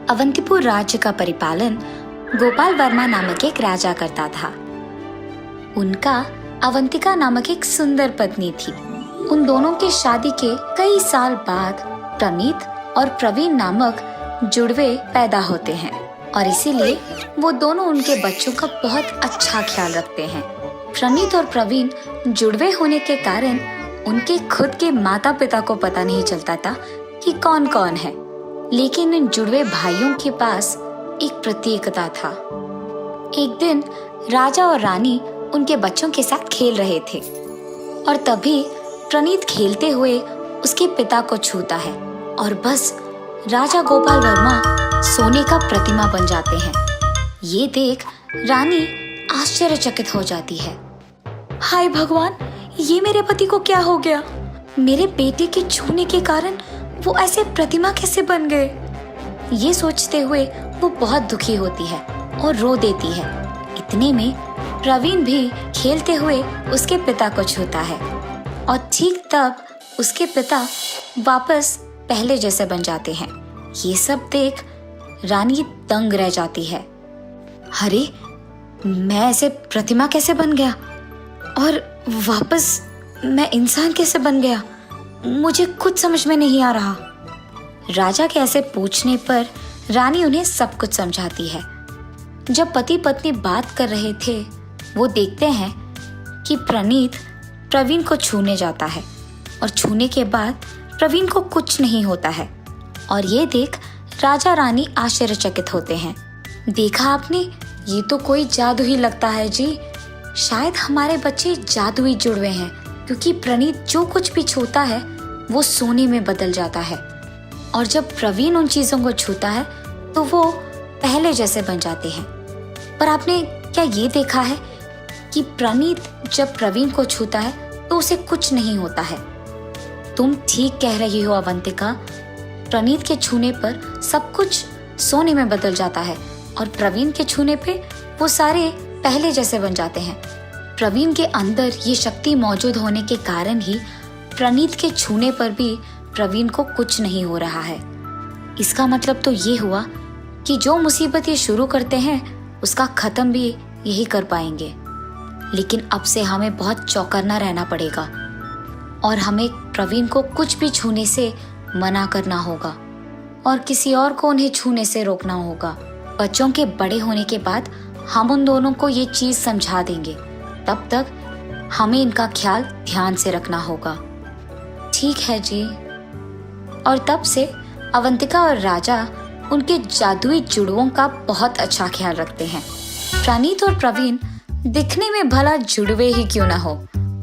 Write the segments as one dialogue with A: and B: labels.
A: अवंतीपुर राज्य का परिपालन गोपाल वर्मा नामक एक राजा करता था। उनका अवंतिका नामक एक सुंदर पत्नी थी। उन दोनों के शादी के कई साल बाद प्रणीत और प्रवीण नामक जुड़वे पैदा होते हैं और इसीलिए वो दोनों उनके बच्चों का बहुत अच्छा ख्याल रखते हैं। प्रणीत और प्रवीण जुड़वे होने के कारण उनके खुद के माता पिता को पता नहीं चलता था कि कौन कौन है, लेकिन इन जुड़वे भाइयों के पास एक प्रतीकता था। एक दिन राजा और रानी उनके बच्चों के साथ खेल रहे थे और तभी प्रणीत खेलते हुए उसके पिता को छूता है और बस राजा गोपाल वर्मा सोने का प्रतिमा बन जाते हैं। ये देख रानी आश्चर्यचकित हो जाती है। हाय भगवान, ये मेरे पति को क्या हो गया? मेरे बेटे के छूने के कारण वो ऐसे प्रतिमा कैसे बन गए? ये सोचते हुए वो बहुत दुखी होती है और रो देती है। इतने में प्रवीण भी खेलते हुए उसके पिता को छूता है और ठीक तब उसके पिता वापस पहले जैसे बन जाते हैं। ये सब देख रानी दंग रह जाती है। अरे, मैं ऐसे प्रतिमा कैसे बन गया और वापस मैं इंसान कैसे बन गया? मुझे कुछ समझ में नहीं आ रहा। राजा के ऐसे पूछने पर रानी उन्हें सब कुछ समझाती है। जब पति पत्नी बात कर रहे थे, वो देखते हैं कि प्रणीत प्रवीण को छूने जाता है और छूने के बाद प्रवीण को कुछ नहीं होता है और ये देख राजा रानी आश्चर्यचकित होते हैं। देखा आपने, ये तो कोई जादू ही लगता है जी। शायद हमारे बच्चे जादुई जुड़वे हैं, क्योंकि प्रणीत जो कुछ भी छूता है वो सोने में बदल जाता है और जब प्रवीण उन चीजों को छूता है तो वो पहले जैसे बन जाते हैं। पर आपने क्या ये देखा है कि प्रणीत जब प्रवीण को छूता है तो उसे कुछ नहीं होता है? तुम ठीक कह रही हो अवंतिका। प्रणीत के छूने पर सब कुछ सोने में बदल जाता है और प्रवीण के छूने पे वो सारे पहले जैसे बन जाते हैं। प्रवीण के अंदर ये शक्ति मौजूद होने के कारण ही प्रणीत के छूने पर भी प्रवीण को कुछ नहीं हो रहा है। इसका मतलब तो ये हुआ कि जो मुसीबत ये शुरू करते हैं उसका खत्म भी यही कर पाएंगे। लेकिन अब से हमें बहुत चौकन्ना रहना पड़ेगा और हमें प्रवीण को कुछ भी छूने से मना करना होगा और किसी और को उन्हें छूने से रोकना होगा। बच्चों के बड़े होने के बाद हम उन दोनों को ये चीज समझा देंगे। तब तक हमें इनका ख्याल ध्यान से रखना होगा। ठीक है जी। और तब से अवंतिका और राजा उनके जादुई जुड़वों का बहुत अच्छा ख्याल रखते हैं। प्रणीत और प्रवीण दिखने में भला जुड़वे ही क्यों ना हो,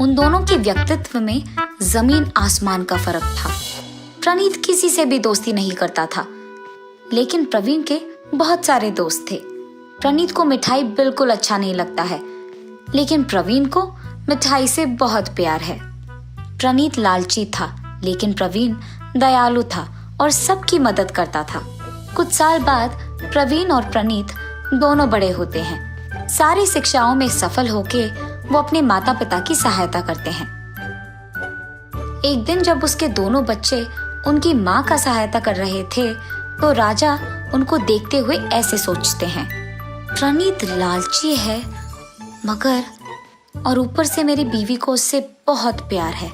A: उन दोनों के व्यक्तित्व में जमीन आसमान का फर्क था। प्रणीत किसी से भी दोस्ती नहीं करता था, लेकिन प्रवीण के बहुत सारे दोस्त थे। प्रणीत को मिठाई बिल्कुल अच्छा नहीं लगता है, लेकिन प्रवीण को मिठाई से बहुत प्यार है। प्रणीत लालची था, लेकिन प्रवीण दयालु था और सबकी मदद करता था। कुछ साल बाद प्रवीण और प्रणीत दोनों बड़े होते हैं। सारी शिक्षाओं में सफल होके वो अपने माता पिता की सहायता करते हैं। एक दिन जब उसके दोनों बच्चे उनकी माँ का सहायता कर रहे थे, तो राजा उनको देखते हुए ऐसे सोचते हैं, प्रणीत लालची है मगर और ऊपर से मेरी बीवी को उससे बहुत प्यार है।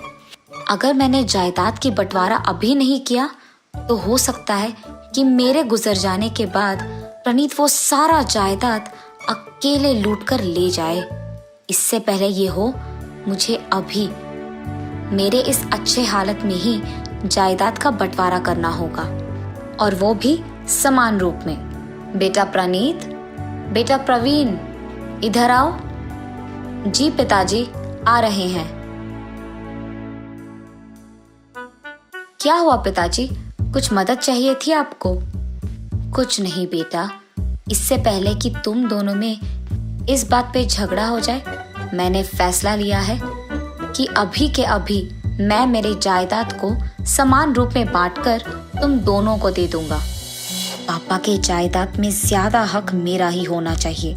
A: अगर मैंने जायदाद की बंटवारा अभी नहीं किया तो हो सकता है कि मेरे गुजर जाने के बाद प्रणीत वो सारा जायदाद अकेले लूट कर ले जाए। इससे पहले ये हो, मुझे अभी मेरे इस अच्छे हालत में ही जायदाद का बंटवारा करना होगा और वो भी समान रूप में। बेटा प्रणीत, बेटा प्रवीण, इधर आओ। जी पिताजी, आ रहे हैं। क्या हुआ पिताजी, कुछ मदद चाहिए थी आपको? कुछ नहीं बेटा, इससे पहले कि तुम दोनों में इस बात पे झगड़ा हो जाए, मैंने फैसला लिया है कि अभी के अभी मैं मेरे जायदाद को समान रूप में बांटकर तुम दोनों को दे दूंगा। पापा के जायदाद में ज्यादा हक मेरा ही होना चाहिए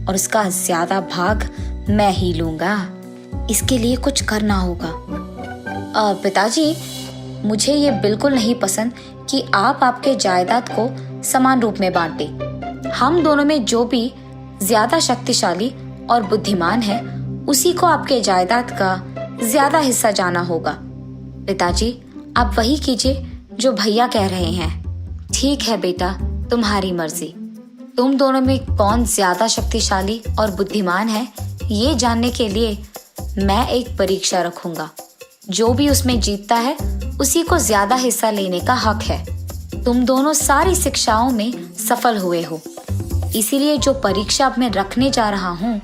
A: और उसका ज्यादा भाग मैं ही लूंगा। इसके लिए कुछ करना होगा। पिताजी, मुझे ये बिल्कुल नहीं पसंद कि आप आपके जायदाद को समान रूप में बांटें। हम दोनों में जो भी ज्यादा शक्तिशाली और बुद्धिमान है, उसी को आपके जायदाद का ज्यादा हिस्सा जाना होगा। पिताजी, आप वही कीजिए जो भैया कह रहे हैं। ठीक है बेटा, तुम्हारी मर्जी। तुम दोनों में कौन ज्यादा शक्तिशाली और बुद्धिमान है, ये जानने के लिए मैं एक परीक्षा रखूंगा। जो भी उसमें जीतता है, उसी को ज्यादा हिस्सा लेने का हक है। तुम दोनों सारी शिक्षाओं में सफल हुए हो, इसीलिए जो परीक्षा अब मैं रखने जा रहा हूँ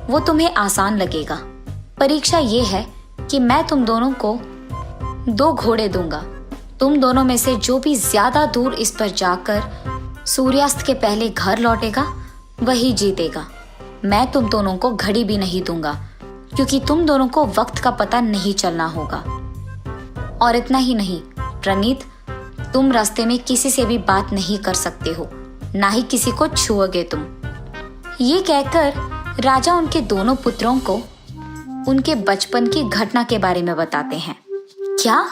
A: वो तुम्हें आसान लगेगा। परीक्षा ये है कि मैं तुम दोनों को 2 घोड़े दूंगा। तुम दोनों में से जो भी ज्यादा दूर इस पर जाकर सूर्यास्त के पहले घर लौटेगा, वही जीतेगा। मैं तुम दोनों को घड़ी भी नहीं दूंगा, क्योंकि तुम दोनों को वक्त का पता नहीं चलना होगा। और इतना ही नहीं प्रणीत, तुम रास्ते में किसी से भी बात नहीं कर सकते हो, ना ही किसी को छुओगे तुम। ये कहकर राजा उनके दोनों पुत्रों को उनके बचपन की घटना के बारे में बताते हैं। क्या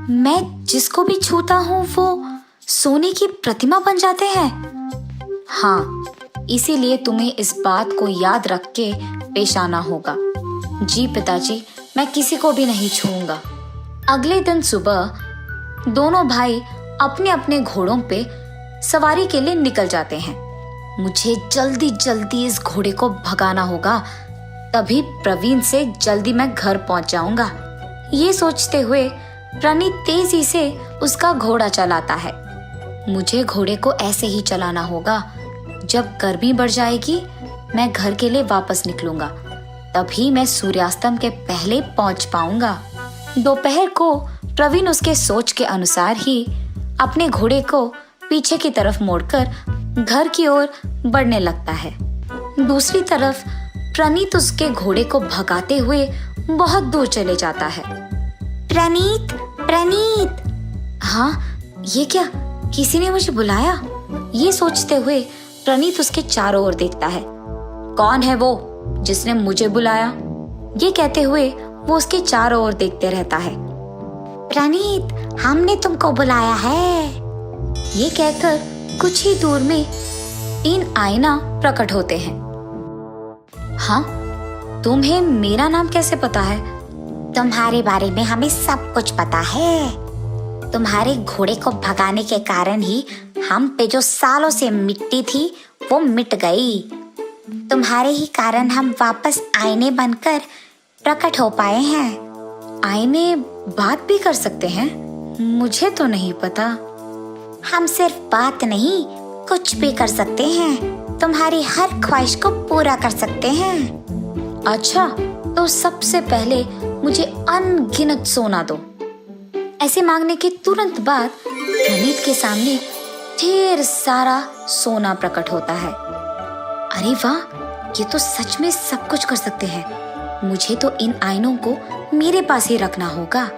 A: मैं जिसको भी छूता हूँ वो सोने की प्रतिमा बन जाते हैं? हाँ, इसीलिए तुम्हें इस बात को याद रख के पेश आना होगा। जी पिताजी, मैं किसी को भी नहीं छूऊंगा। अगले दिन सुबह दोनों भाई अपने अपने घोड़ों पे सवारी के लिए निकल जाते हैं। मुझे जल्दी जल्दी इस घोड़े को भगाना होगा, तभी प्रवीण से जल्दी मैं घर पहुंच जाऊंगा। ये सोचते हुए प्रणीत तेजी से उसका घोड़ा चलाता है। मुझे घोड़े को ऐसे ही चलाना होगा। जब गर्मी बढ़ जाएगी, मैं घर के लिए वापस निकलूंगा, तभी मैं सूर्यास्तम के पहले पहुंच पाऊंगा। दोपहर को प्रवीण उसके सोच के अनुसार ही अपने घोड़े को पीछे की तरफ मोड़कर घर की ओर बढ़ने लगता है। दूसरी तरफ प्रणीत उसके घोड़े को भगाते हुए बहुत दूर चले जाता है। प्रणीत, प्रणीत! हाँ, ये क्या, किसी ने मुझे बुलाया? ये सोचते हुए प्रणीत उसके चारों ओर देखता है। कौन है वो जिसने मुझे बुलाया? ये कहते हुए वो उसके चारों ओर देखते रहता है। प्रणीत, हमने तुमको बुलाया है। ये कहकर कुछ ही दूर में 3 आईना प्रकट होते हैं। हाँ, तुम्हें मेरा नाम कैसे पता है? तुम्हारे बारे में हमें सब कुछ पता है। तुम्हारे घोड़े को भगाने के कारण ही हम पे जो सालों से मिट्टी थी वो मिट गई। तुम्हारे ही कारण हम वापस आईने बनकर प्रकट हो पाए हैं। आईने बात भी कर सकते हैं? मुझे तो नहीं पता। हम सिर्फ बात नहीं, कुछ भी कर सकते हैं। तुम्हारी हर ख्वाहिश को पूरा कर सकते हैं। अच्छा, तो सबसे पहले मुझे अनगिनत सोना दो। ऐसे मांगने के तुरंत बाद प्रणीत के सामने ढेर सारा सोना प्रकट होता है। अरे वाह, ये तो सच में सब कुछ कर सकते हैं। मुझे तो इन आईनों को मेरे पास ही रखना होगा,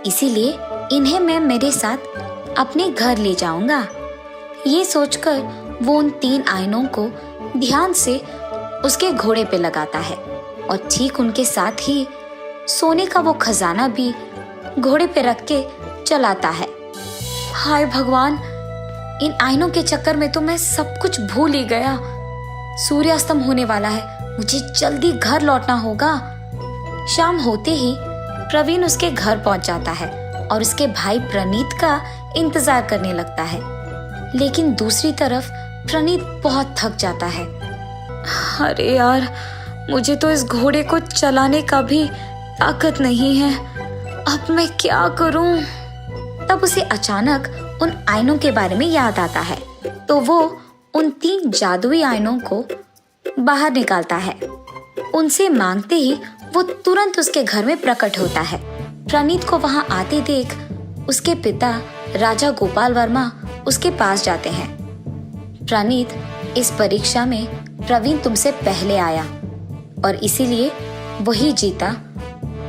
A: इसीलिए इन्हें मैं मेरे साथ अपने घर ले जाऊंगा। ये सोचकर वो उन 3 आईनों को ध्यान से उसके घोड़े पे लगाता है और ठीक उनके साथ ही सोने का वो खजाना भी घोड़े पे रख के चलाता है। हाय भगवान, इन आईनों के चक्कर में तो मैं सब कुछ भूल ही गया। सूर्यास्तम होने वाला है, मुझे जल्दी घर लौटना होगा। शाम होते ही प्रवीण उसके घर पहुंच जाता है और उसके भाई प्रणीत का इंतजार करने लगता है। लेकिन दूसरी तरफ प्रणीत बहुत थक जाता है। अरे यार, मुझे तो इस घोड़े को चलाने का भी ताकत नहीं है। अब मैं क्या करूं? तब उसे अचानक उन आईनों के बारे में याद आता है, तो वो उन 3 जादुई आईनों को बाहर निकालता है। उनसे मांगते ही वो तुरंत उसके घर में प्रकट होता है। प्रणीत को वहां आते देख उसके पिता राजा गोपाल वर्मा उसके पास जाते हैं। प्रणीत, इस परीक्षा में प्रवीण तुमसे पहले आया और इसीलिए वही जीता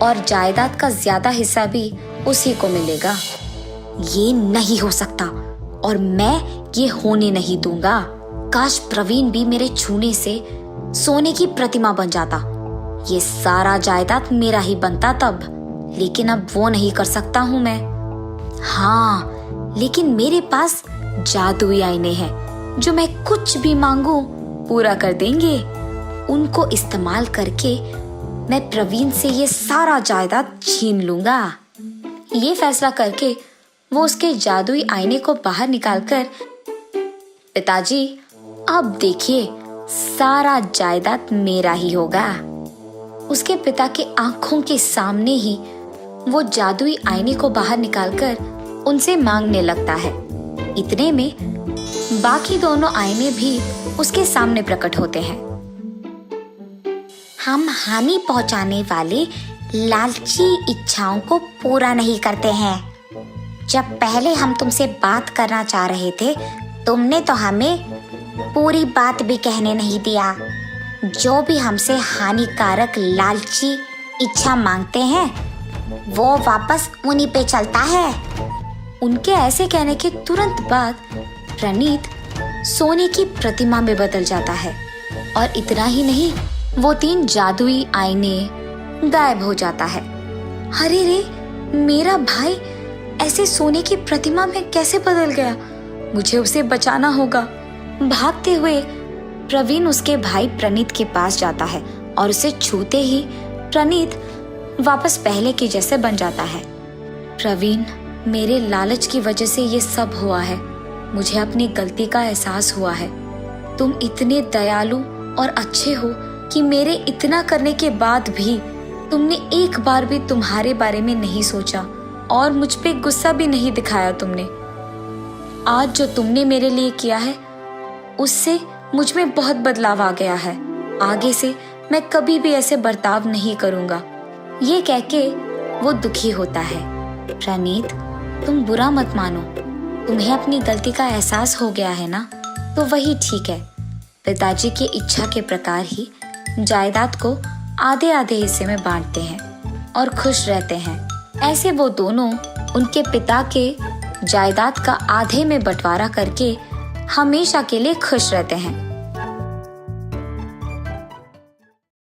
A: और जायदाद का ज्यादा हिस्सा भी उसी को मिलेगा। ये नहीं हो सकता और मैं ये होने नहीं दूंगा। काश प्रवीण भी मेरे छूने से सोने की प्रतिमा बन जाता, ये सारा जायदाद मेरा ही बनता तब। लेकिन अब वो नहीं कर सकता हूँ मैं। हाँ, लेकिन मेरे पास जादुई आईने हैं जो मैं कुछ भी मांगू पूरा कर देंगे। उनको इस्तेमाल करके मैं प्रवीण से ये सारा जायदाद छीन लूंगा। ये फैसला करके वो उसके जादुई आईने को बाहर निकालकर, पिताजी अब देखिए सारा जायदाद मेरा ही होगा। उसके पिता के आंखों के सामने ही वो जादुई आईने को बाहर निकालकर उनसे मांगने लगता है। इतने में बाकी दोनों आईने भी उसके सामने प्रकट होते हैं। हम हानि पहुंचाने वाले लालची इच्छाओं को पूरा नहीं करते हैं। जब पहले हम तुमसे बात करना चाह रहे थे, तुमने तो हमें पूरी बात भी कहने नहीं दिया। जो भी हमसे हानिकारक लालची इच्छा मांगते हैं, वो वापस उन्हीं पे चलता है। उनके ऐसे कहने के तुरंत बाद प्रणीत सोने की प्रतिमा में बदल जाता है और इतना ही नहीं, वो 3 जादुई आईने गायब हो जाता है। अरे रे, मेरा भाई ऐसे सोने की प्रतिमा में कैसे बदल गया? मुझे उसे बचाना होगा। भागते हुए प्रवीण उसके भाई प्रणीत के पास जाता है और उसे छूते ही प्रणीत वापस पहले के जैसे बन जाता है। प्रवीण, मेरे लालच की वजह से ये सब हुआ है। मुझे अपनी गलती का एहसास हुआ है। तुम इतने दयालु और अच्छे हो कि मेरे इतना करने के बाद भी तुमने एक बार भी तुम्हारे बारे में नहीं सोचा और मुझ पे गुस्सा भी नहीं दिखाया तुमने। आज जो तुमने मेरे लिए किया है, उससे मुझ में बहुत बदलाव आ गया है। आगे से मैं कभी भी ऐसे बर्ताव नहीं करूंगा। ये कह के वो दुखी होता है। प्रणीत, तुम बुरा मत मानो। तुम्हें अपनी गलती का एहसास हो गया है ना, तो वही ठीक है। पिताजी की इच्छा के प्रकार ही जायदाद को आधे आधे हिस्से में बांटते हैं और खुश रहते हैं। ऐसे वो दोनों उनके पिता के जायदाद का आधे में बंटवारा करके हमेशा के लिए खुश रहते हैं।